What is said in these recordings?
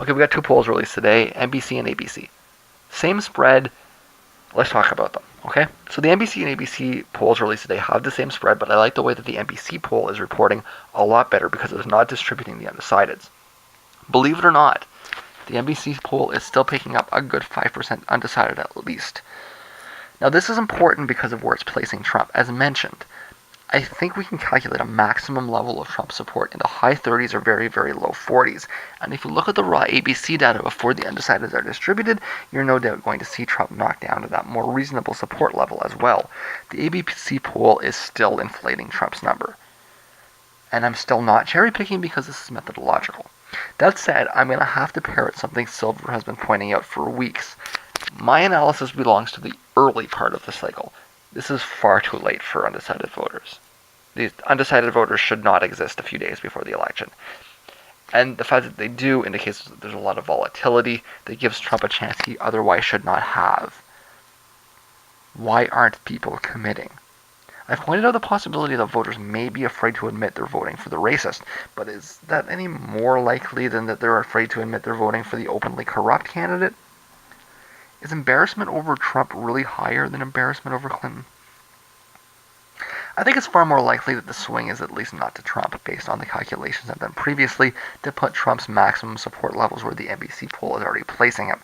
Okay, we got two polls released today, NBC and ABC. Same spread. Let's talk about them, okay? So the NBC and ABC polls released today have the same spread, but I like the way that the NBC poll is reporting a lot better because it's not distributing the undecideds. Believe it or not, the NBC poll is still picking up a good 5% undecided at least. Now this is important because of where it's placing Trump. As mentioned, I think we can calculate a maximum level of Trump support in the high 30s or very, very low 40s. And if you look at the raw ABC data before the undecideds are distributed, you're no doubt going to see Trump knock down to that more reasonable support level as well. The ABC poll is still inflating Trump's number. And I'm still not cherry picking because this is methodological. That said, I'm going to have to parrot something Silver has been pointing out for weeks. My analysis belongs to the early part of the cycle. This is far too late for undecided voters. These undecided voters should not exist a few days before the election. And the fact that they do indicates that there's a lot of volatility that gives Trump a chance he otherwise should not have. Why aren't people committing? I've pointed out the possibility that voters may be afraid to admit they're voting for the racist, but is that any more likely than that they're afraid to admit they're voting for the openly corrupt candidate? Is embarrassment over Trump really higher than embarrassment over Clinton? I think it's far more likely that the swing is at least not to Trump, based on the calculations I've done previously to put Trump's maximum support levels where the NBC poll is already placing him.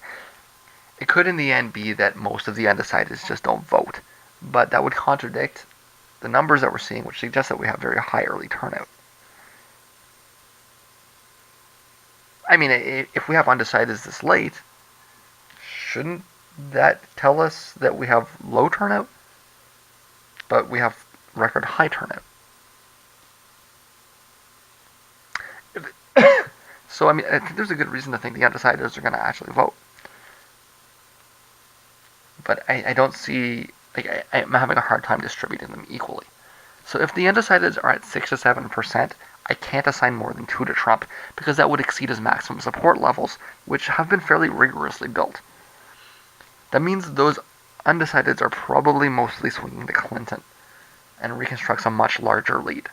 It could in the end be that most of the undecideds just don't vote, but that would contradict the numbers that we're seeing, which suggest that we have very high early turnout. I mean, if we have undecideds this late, shouldn't that tell us that we have low turnout? But we have record high turnout. So, I mean, I think there's a good reason to think the undecideds are going to actually vote. But I don't see, like, I'm having a hard time distributing them equally. So if the undecideds are at 6 to 7%, I can't assign more than 2 to Trump, because that would exceed his maximum support levels, which have been fairly rigorously built. That means those undecideds are probably mostly swinging to Clinton, and reconstructs a much larger lead.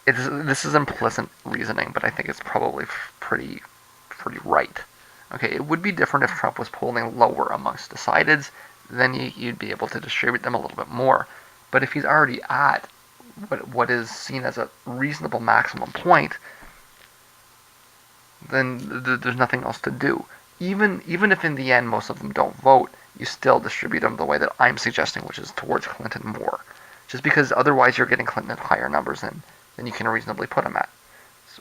This is implicit reasoning, but I think it's probably pretty right. Okay, it would be different if Trump was polling lower amongst decideds, then you'd be able to distribute them a little bit more. But if he's already at what is seen as a reasonable maximum point, then there's nothing else to do. Even if in the end most of them don't vote, you still distribute them the way that I'm suggesting, which is towards Clinton more. Just because otherwise you're getting Clinton at higher numbers than you can reasonably put him at.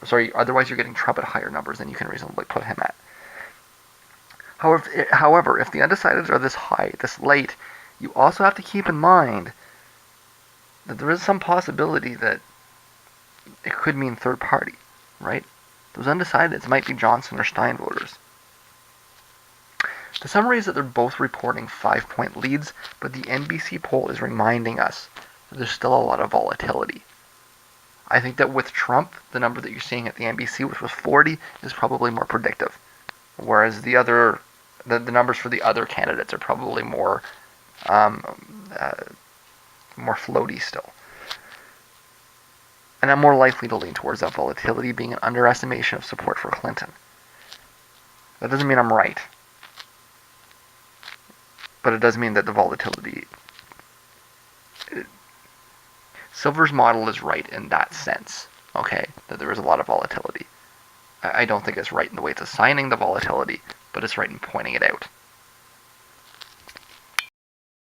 Sorry, otherwise you're getting Trump at higher numbers than you can reasonably put him at. However, if the undecideds are this high, this late, you also have to keep in mind that there is some possibility that it could mean third party, right? Those undecideds might be Johnson or Stein voters. The summary is that they're both reporting 5-point leads, but the NBC poll is reminding us that there's still a lot of volatility. I think that with Trump, the number that you're seeing at the NBC, which was 40, is probably more predictive. Whereas the numbers for the other candidates are probably more floaty still. And I'm more likely to lean towards that volatility being an underestimation of support for Clinton. That doesn't mean I'm right. But it does mean that the volatility... Silver's model is right in that sense, okay? That there is a lot of volatility. I don't think it's right in the way it's assigning the volatility, but it's right in pointing it out.